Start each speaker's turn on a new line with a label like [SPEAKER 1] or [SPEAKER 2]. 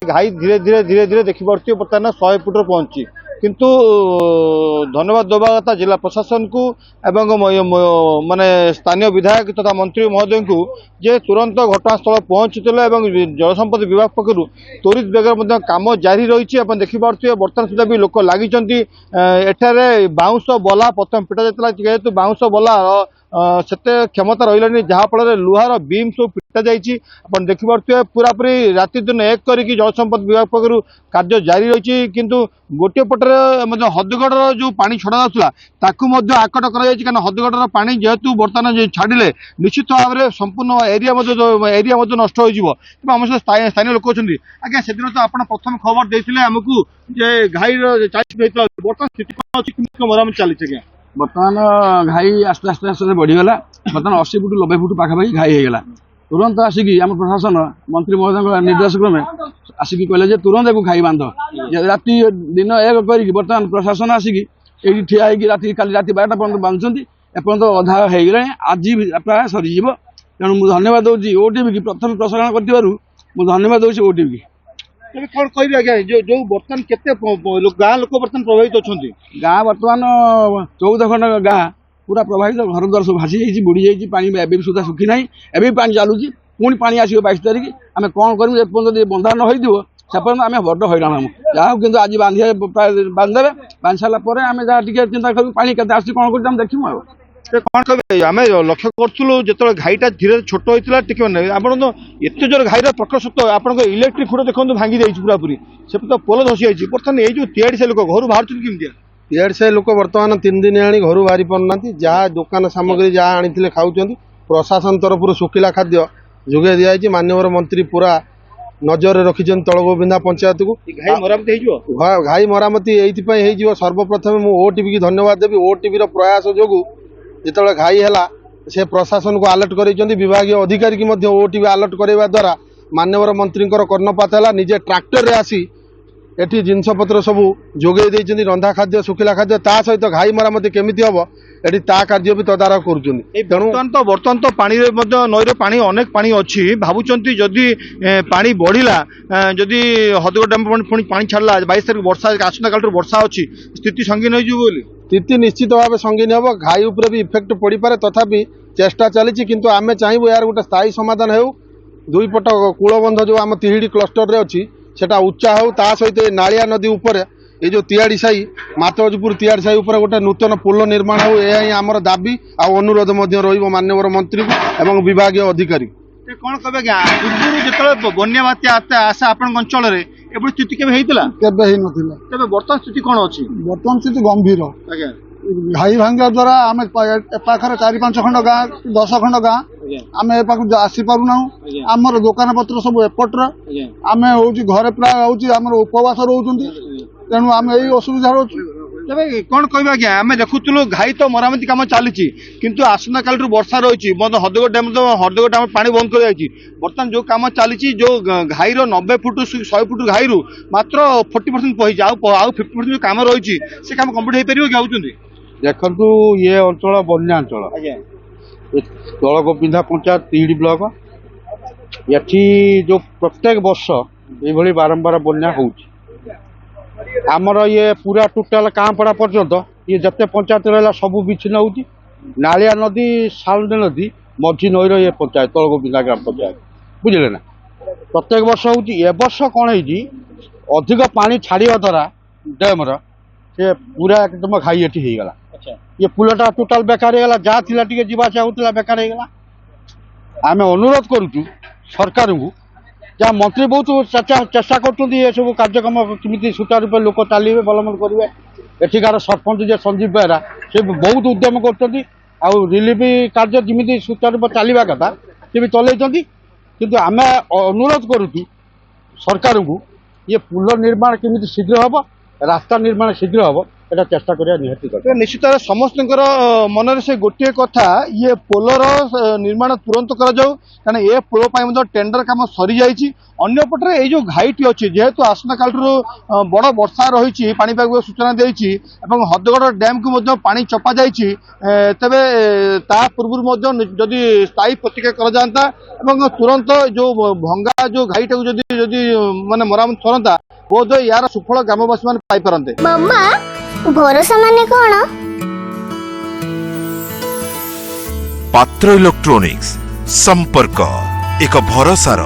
[SPEAKER 1] घाई धीरे धीरे धीरे धीरे देखिपे बर्तमान 100 फुट पहुंची किंतु धन्यवाद देवा कथा जिला प्रशासन को एवं माने स्थानीय विधायक तथा मंत्री महोदय को जे तुरंत घटनास्थल पहुंचते जलसंपद विभाग पक्षर त्वरित बेगर काम जारी रही देखिपे बर्तमान सुधा भी लोक लगी एठारे बाउंश बला प्रथम पिटा जाता जेहेतु बाउंश बला सेते क्षमता रही जहाँफल लुहार बीम सब पिटा जापन देखिपे पूरापूरी राति दिन एक करके जलसंपद विभाग पक्षर कार्य जारी रही किंतु गोटे पटरे हदगढ़ जो पानी छड़ा जाता आकट कर हदगढ़ पानी जेहेतु बर्तमान छाड़े निश्चित भाव में संपूर्ण एरिया नष्ट होम स्थानीय लोक अच्छा आज्ञा से दिन तो आप प्रथम खबर देते आमको घाई बर्तमान स्थिति मरामत चली
[SPEAKER 2] बर्तमान घाई आस्ते आस्ते आस्ते बढ़ीगला बर्तमान 80 फुट 90 फुट पाखापाखि घाई होगा तुरंत आसिकी आम प्रशासन मंत्री महोदय निर्देश क्रमे आसिकी कहले तुरंत एक घाई बांध राति दिन एक कर बर्तमान प्रशासन आसिकी ये ठिया राति काली राति 12टा पर्यटन बांधुंट एपर्यंत अधा हो गला आज प्राय सरीज तेणु मुझे धन्यवाद दूसरी ओटीवी की प्रथम प्रसारण कर धन्यवाद दूसरी ओटीवी की
[SPEAKER 1] कौन कह आज्ञा जो बर्तमान केते गाँ लोक बर्तमान प्रभावित अच्छा
[SPEAKER 2] गाँ बर्तमान 14 खंड गाँ पूरा प्रभावित घर द्वार सब भासी जाइए बुड़ी जाइए पानी एवं सुधा सुखी ना एवं पानी चलुची पुणी पानी आसो 22 तारीख आम कौन करूँ एपर्यंत बंधा न हो आम बड़ हईराण जहाँ कि आज बांधे बांधदेवे बांध सारापर आम जहाँ टी चिंता करूँ पानी के आस कौन कर देखू
[SPEAKER 1] कौन कह आम लक्ष्य करूँ जो घाईटा धीरे छोट होता टे आप एत जोर घाईर प्रकट आप इलेक्ट्रिक खुट देखो भांगी जाइए पूरापूरी से तो पोल धसी जाइए बर्तमान ये जो तिहाड़ी से लोक घर बाहर कमी
[SPEAKER 3] तिहाड़ी से लोक बर्तमान 3 दिन आनी घर बाहरी पाना जहाँ दुकान सामग्री जहाँ आनी खाऊँ प्रशासन तरफ शुखिला खाद्य जोगे दिखाई माननीय मंत्री पूरा नजर रखी तलगोबिंदा पंचायत को घाई मरामती ये सर्वप्रथम मुझे ओटीवी की धन्यवाद देवी ओटीवी प्रयास जो जिते घाई है से प्रशासन को अलर्ट कर विभाग अधिकारी की ओटीवी अलर्ट करवा द्वारा माननीय मंत्री कर्णपात है निजे ट्राक्टर रे आसी एटी जिनपतर सब जोगे देइछन्ती रंधा खाद्य सुखिला खाद्य ता सहित घाई मरामती केमिति हबो एटी ता कार्य भी तदारख करूछन्ती
[SPEAKER 1] बर्तमान तो पानी नईर पानी अनेक पानी अच्छी भावुंट जदि पानी बढ़ला जदि हदगढ़ डैम पुणी पानी छाड़ा 22 तारीख वर्षा आसंता काल वर्षा अच्छी स्थिति संगीन हो
[SPEAKER 3] स्थिति निश्चित भाव संगीन हम घाई उपर भी इफेक्ट पड़ पारे तथापि चेष्टा चली किंतु आमे चाहबू यार गोटे स्थायी समाधान हो दुई पट कूलबंध जो आम तिहिड़ी क्लस्टर रे अच्छी सेटा उच्चा हो ता सहित नालिया नदी उपर ये जो तिहाड़ी साही मातवजपुर तिहाड़ी साही उपर गोटे नूतन पोल निर्माण हो यह आमर दाबी आ अनुरोध माननीय मंत्री एवं विभाग अधिकारी
[SPEAKER 1] कौन कहे पूर्व जो बन्या बात्या आशा आपण अंचल स्थिति केवे बर्तमान स्थिति कौन अच्छी
[SPEAKER 4] बर्तमान स्थिति गंभीर घाई भांगा द्वारा आम पाखर 4-5 खंड गाँ 10 खंड गाँ आम आसी पारूना आमर दुकान पत्र सब एपट्रे आम हूँ घरे प्राय हूँ उपवास रोच तेणु आम यही असुविधा रोचु
[SPEAKER 1] कौन कह आज्ञा आम देखुलु घाई तो मरामती कम चली किंतु आसंता काल वर्षा रही हदगढ़ डैम पानी बंद कर बर्तमान जो कम चली जो घाई 90 फुट 100 फुट घाई मात्र 40% पहुंची आउ 50% जो कम रही से कम कम्प्लीट हो पार
[SPEAKER 3] देखु ये अंचल बन्या अंचल तलगोबिंदा पंचायत तिहिड़ी ब्लॉक ये जो प्रत्येक वर्ष ये बारंबार बन्या हो आमर ये पूरा टोटाल कांपड़ा पर्यंत ये जते पंचायत रहा सब विच्छिन्न होती नालिया नदी सालडे नदी मझी नईर ये पंचायत तलगोबिंदा ग्राम पंचायत बुझे ना प्रत्येक वर्ष वर्ष कौन है अधिक पानी छाड़ा द्वारा डैम्र से पूरा एकदम घाई एटी होगा ये पुलटा टोटाल बेकार होगा जहाँ थी टे जावासा होता बेकार होगा आम अनुरोध करुचु सरकार को जहाँ मंत्री बहुत चेष्टा कर सब कार्यक्रम केमी सुचारू लोक चलिए भलमल करेंगे एठिकार सरपंच जे संजीव बेहरा से बहुत उद्यम कर रिलीफ कार्य जमी सुचारू चलवा कथा सी भी चलती किंतु आम अनुरोध करुचु सरकार को ये पुल निर्माण केमी शीघ्र हम रास्ता निर्माण शीघ्र हम এটা চেষ্টা করা নিহাতি দরকার।
[SPEAKER 1] ତ ନିଶ୍ଚିତ ଭାବେ ସମସ୍ତଙ୍କର ମନରେ ସେ ଗୋଟିଏ କଥା ଇଏ ପୋଲର ନିର୍ମାଣ ତୁରନ୍ତ କରାଯାଉ କାରଣ ଏ ପୋଲ ପାଇଁ ମଧ୍ୟ ଟେଣ୍ଡର କାମ ସରିଯାଇଛି। ଅନ୍ୟପଟରେ ଏଇ ଯୋଉ ଘାଇଟି ଅଛି ଯେହେତୁ ଆସନ୍ତାକାଲିଠାରୁ ବଡ଼ ବର୍ଷା ରହିଛି ପାଣିପାଗ ସୂଚନା ଦେଇଛି ଏବଂ ହଦଗଡ଼ ଡ୍ୟାମ୍କୁ ମଧ୍ୟ ପାଣି ଚପା ଯାଇଛି ତେବେ ତା ପୂର୍ବରୁ ମଧ୍ୟ ଯଦି ସ୍ଥାୟୀ ପ୍ରତିକ୍ରିୟା କରାଯାଆନ୍ତା ଏବଂ ତୁରନ୍ତ ଯୋଉ ଭଙ୍ଗା ଯୋଉ ଘାଇଟାକୁ ଯଦି ଯଦି ମାନେ ମରାମତି କରନ୍ତା ବୋଧହୁଏ ୟାର ସୁଫଳ ଗ୍ରାମବାସୀ ମାନେ ପାଇପାରନ୍ତେ।
[SPEAKER 5] ମାମା ଭରସା ମାନେ କଣ?
[SPEAKER 6] ପାତ୍ର ଇଲେକ୍ଟ୍ରୋନିକ୍ସ ସମ୍ପର୍କ ଏକ ଭରସାର